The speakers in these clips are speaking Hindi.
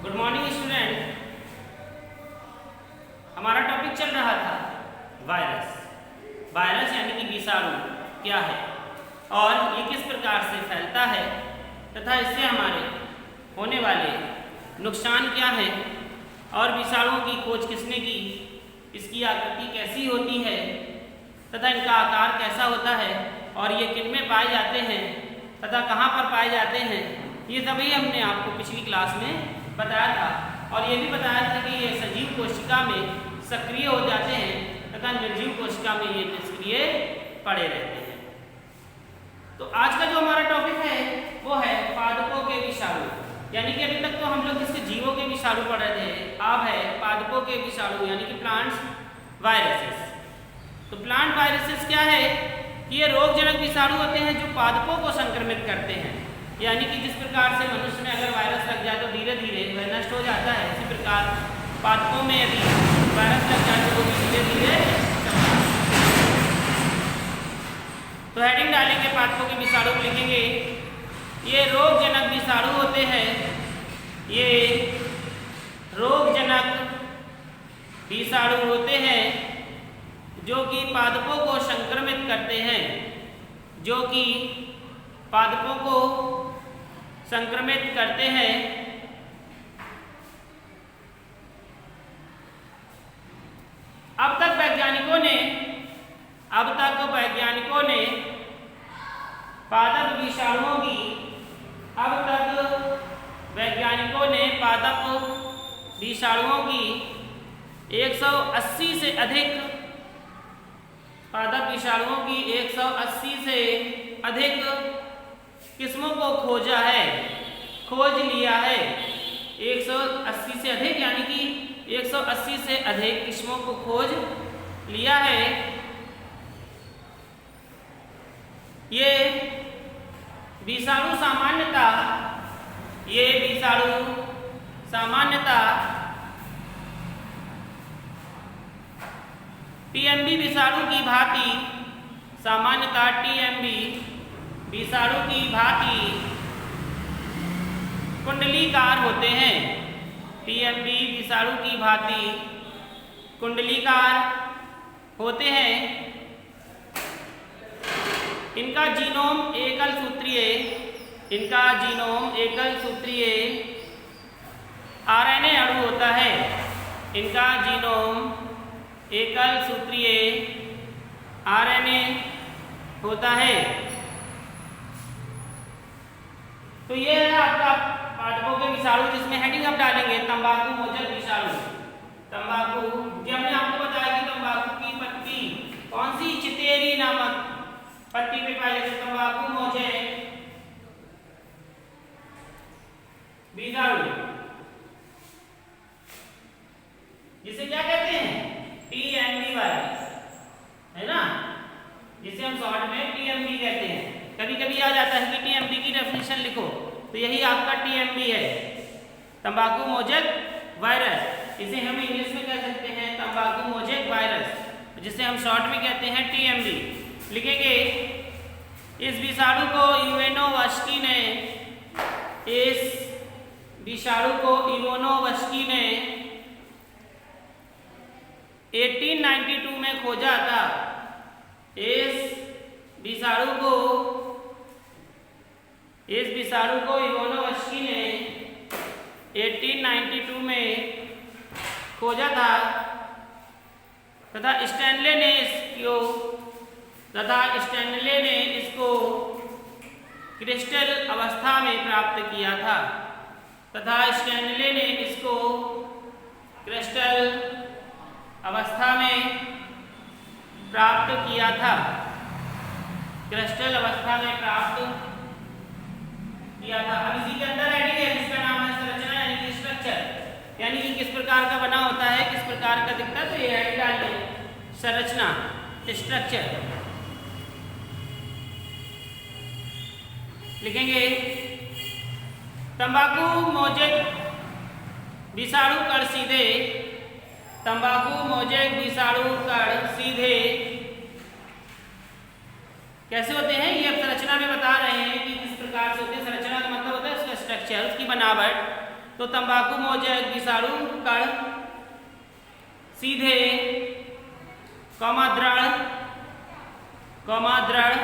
Good morning student. हमारा टॉपिक चल रहा था वायरस। वायरस यानी कि विषाणु क्या है और ये किस प्रकार से फैलता है तथा इससे हमारे होने वाले नुकसान क्या है और विषाणुओं की खोज किसने की, इसकी आकृति कैसी होती है तथा इनका आकार कैसा होता है और ये किन में पाए जाते हैं तथा कहाँ पर पाए जाते हैं, ये सभी हमने आपको पिछली क्लास में बताया था। और ये भी बताया था कि ये सजीव कोशिका में सक्रिय हो जाते हैं तथा निर्जीव कोशिका में ये निष्क्रिय पड़े रहते हैं। तो आज का जो हमारा टॉपिक है वो है पादपों के विषाणु, यानी कि अभी तक तो हम लोग इसके जीवों के विषाणु पढ़ रहे थे, अब है पादपों के विषाणु यानी कि प्लांट्स वायरसेस। तो प्लांट वायरसेस क्या है कि ये रोगजनक विषाणु होते हैं जो पादपों को संक्रमित करते हैं, यानी कि जिस प्रकार से मनुष्य में अगर वायरस लग जाए तो धीरे धीरे वह नष्ट हो जाता है, इसी प्रकार पादपों में यदि वायरस लग जाए तो वो भी धीरे धीरे। तो हेडिंग डालेंगे पादपों के विषाणु को, लिखेंगे ये रोगजनक विषाणु होते हैं, ये रोगजनक विषाणु होते हैं जो कि पादपों को संक्रमित करते हैं, जो कि पादपों को संक्रमित करते हैं। अब तक वैज्ञानिकों ने पादप विषाणुओं की पादप विषाणुओं की 180 से अधिक पादप विषाणुओं की 180 से अधिक किस्मों को खोज लिया है। 180 से अधिक यानी कि 180 से अधिक किस्मों को खोज लिया है। ये विषाणु सामान्यतः टीएमबी विषाणु की भांति कुंडलीकार होते हैं। टीएमबी विषाणु की भांति कुंडलीकार होते हैं। इनका जीनोम एकल सूत्रीय आरएनए अणु होता है। इनका जीनोम एकल सूत्रीय आरएनए होता है। तो ये है आपका पादपों के विषाणु, जिसमें हेडिंग आप डालेंगे तंबाकू मोचक विषाणु। तंबाकू जो हमने आपको बताया कि तंबाकू की पत्ती कौन सी, चितेरी नामक पत्ती पे पाई जाती है। तंबाकू मोचक विषाणु जिसे क्या कहते हैं, टीएमबी वायरस, है ना, जिसे हम शॉर्ट में टीएमबी कहते हैं। कभी कभी आ जाता है कि टीएमबी की डेफिनेशन लिखो, तो यही आपका टीएमबी है, तंबाकू मोचक वायरस। इसे हम इंग्लिश में कह सकते हैं तंबाकू मोचक वायरस, जिसे हम शॉर्ट में कहते हैं टीएमबी। लिखेंगे इस विषाणु को इवानोव्स्की ने 1892 में खोजा था। इस विषाणु को इवानोव्स्की ने 1892 में खोजा था तथा स्टैनले ने इसको क्रिस्टल अवस्था में प्राप्त किया था। अब इसी के अंदर हेडिंग है जिसका नाम है संरचना यानी कि स्ट्रक्चर, यानी कि किस प्रकार का बना होता है, किस प्रकार का दिखता है। तो ये हेडिंग डाल दें संरचना, स्ट्रक्चर। लिखेंगे तंबाकू मोचक विषाणु कण सीधे कैसे होते हैं, ये अब संरचना में बता रहे हैं कि किस प्रकार से होते हैं। संरचना का मतलब होता है उसका स्ट्रक्चर, उसकी बनावट। तो तंबाकू मोजक विषाणु कण सीधे दृढ़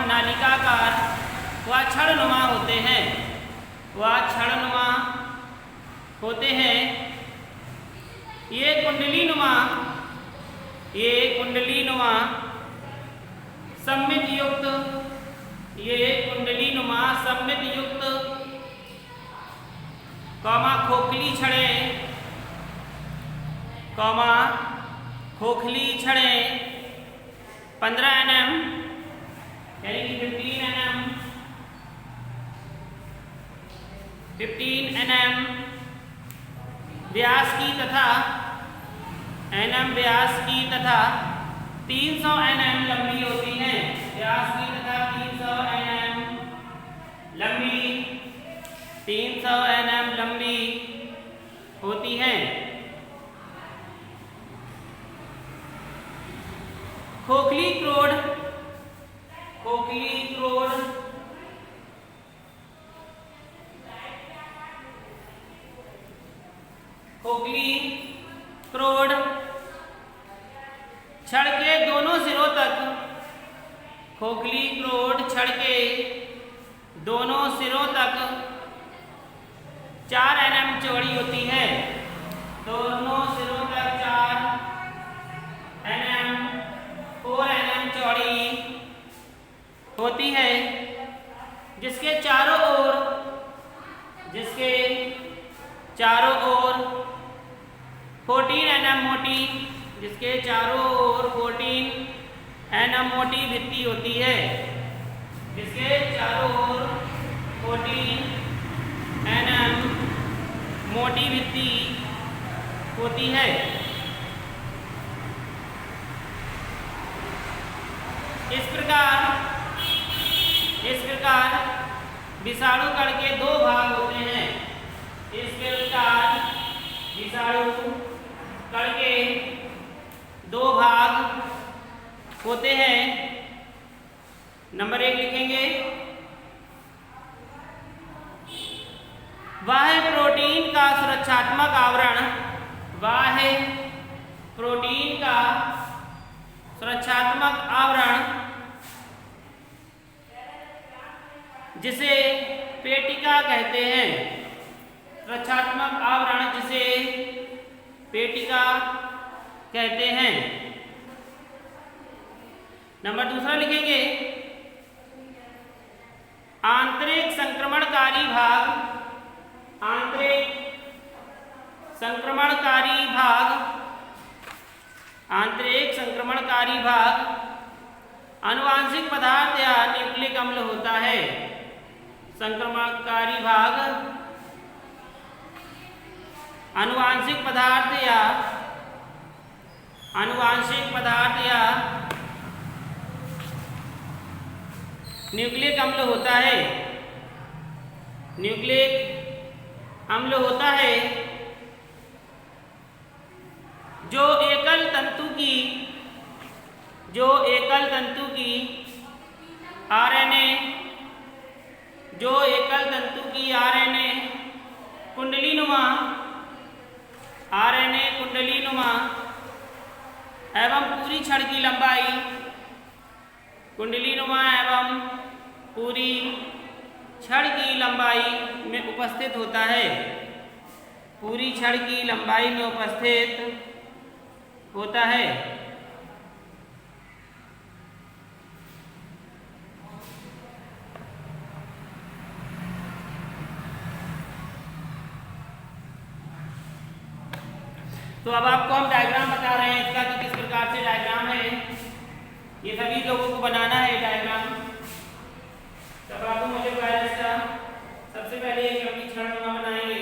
नालिकाकार व क्षणनुमा होते हैं। ये कुंडलीनुमा सममित युक्त खोखली छड़ें 15 nm यानी कि 15 nm व्यास की तथा 300 nm लंबी होती हैं। व्यास की तथा 300 nm लंबी होती हैं। खोखली क्रोड छड़ के दोनों सिरों तक 4 nm चौड़ी होती है। दोनों सिरों तक 4 nm 4 nm चौड़ी होती है, जिसके चारों ओर 14 nm मोटी भित्ति होती है। जिसके चारों ओर 14 nm मोटी भित्ति होती है। इस प्रकार विषाणु कण के 2 भाग होते हैं। इस प्रकार विषाणु कण के 2 भाग होते हैं। नंबर 1 लिखेंगे, बाह्य प्रोटीन का सुरक्षात्मक आवरण जिसे पेटिका कहते हैं। सुरक्षात्मक आवरण जिसे पेटिका कहते हैं। नंबर 2 लिखेंगे, आंतरिक संक्रमणकारी भाग आनुवांशिक पदार्थ या न्यूक्लिक अम्ल होता है। संक्रमणकारी भाग आनुवांशिक पदार्थ या न्यूक्लिक अम्ल होता है। जो एकल तंतु की आरएनए कुंडलीनुमा एवं पूरी छड़ की लंबाई में उपस्थित होता है। पूरी छड़ की लंबाई में उपस्थित होता है। तो अब आपको हम डायग्राम बता रहे हैं इसका कि किस प्रकार से डायग्राम है। ये सभी लोगों को बनाना है डायग्राम। तब आपको मुझे वायरस का सबसे पहले एक लंबी क्षणनुमा बनाएंगे।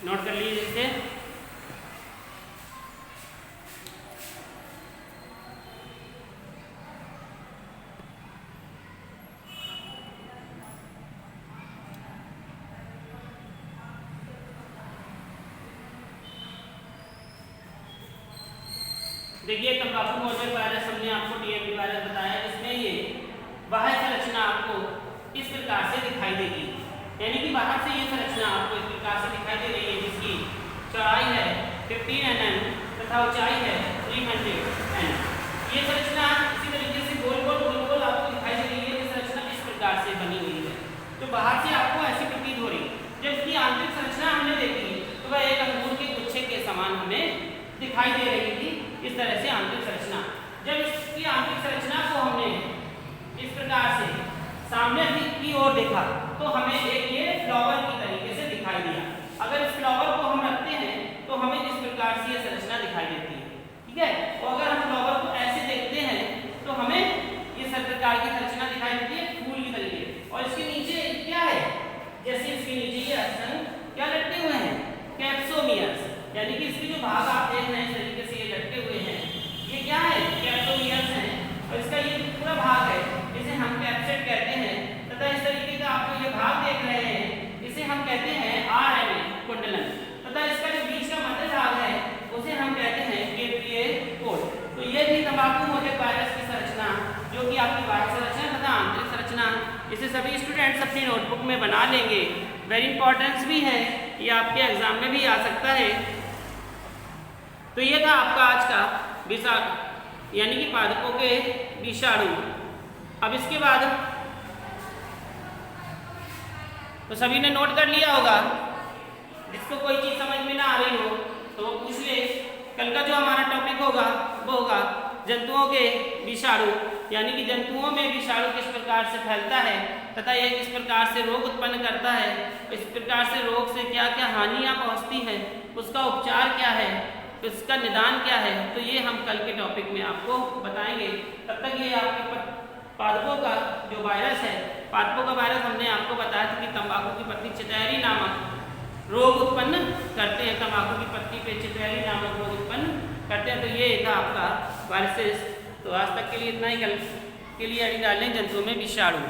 नोट कर लीजिए इसे। देखिए तंबाकू मोजेक वायरस हमने आपको टीएमवी वायरस बताया, जिसमें ये बाह्य संरचना आपको इस प्रकार से दिखाई देगी, यानी कि बाहर से ये संरचना आपको इस प्रकार से दिखाई दे रही है, जिसकी चौड़ाई है 15 mm तथा ऊंचाई है 300 mm। ये संरचना इसी तरीके से गोल गोल आपको दिखाई दे रही है। ये संरचना इस प्रकार से बनी हुई है, तो बाहर से आपको ऐसी प्रतीत हो रही। जब इसकी आंतरिक संरचना हमने देखी तो वह एक अंगूर के गुच्छे के समान हमें दिखाई दे रही थी, इस तरह से आंतरिक संरचना। जब इसकी आंतरिक संरचना को हमने इस प्रकार से सामने की ओर देखा तो हमें एक ये फ्लावर की तरीके से दिखाई दिया। अगर इस फ्लावर को हम रखते हैं तो हमें इस प्रकार से ये संरचना दिखाई देती है, ठीक है। और अगर हम फ्लावर को ऐसे देखते हैं तो हमें ये सब प्रकार की संरचना दिखाई देती है, फूल की तरीके। और इसके नीचे क्या है, जैसे इसके नीचे ये स्तन क्या लटके हुए हैं, कैप्सोमियर्स, यानी कि इसके जो भाग आप देख रहे हैं इस तरीके से ये लटके हुए हैं, ये क्या है, कैप्सोमियर्स हैं। और इसका ये पूरा भाग है, इसे हम कैप्सेट कहते हैं, तथा इस तरीके का आपको ये भाग देख रहे हैं, इसे हम कहते हैं आरएनए कुंडलन, तथा इसका जो बीच का मध्य भाग है उसे हम कहते हैं केंद्रीय कोड। तो ये थी तंबाकू मोजेक वायरस की संरचना, जो कि आपकी बाह्य संरचना तथा आंतरिक संरचना। इसे सभी स्टूडेंट्स अपनी नोटबुक में बना लेंगे, वेरी इंपॉर्टेंस भी है, ये आपके एग्जाम में भी आ सकता है। तो ये था आपका आज का विषाणु, यानी कि पादपों के विषाणु। अब इसके बाद तो सभी ने नोट कर लिया होगा, जिसको कोई चीज समझ में ना आ रही हो तो वो पूछ ले। कल का जो हमारा टॉपिक होगा वो होगा जंतुओं के विषाणु, यानी कि जंतुओं में विषाणु किस प्रकार से फैलता है तथा यह किस प्रकार से रोग उत्पन्न करता है, इस प्रकार से रोग से क्या क्या हानियां पहुंचती है, उसका उपचार क्या है, इसका निदान क्या है। तो ये हम कल के टॉपिक में आपको बताएंगे। तब तक ये आपके पादपों का जो वायरस है, पादपों का वायरस हमने आपको बताया था कि तंबाकू की पत्ती चितैरी नामक रोग उत्पन्न करते हैं, तंबाकू की पत्ती पे चितैरी नामक रोग उत्पन्न करते हैं। तो ये था आपका वायरसेस। तो आज तक के लिए इतना ही, कल के लिए अड़ी डालें जंतुओं में विषाणु।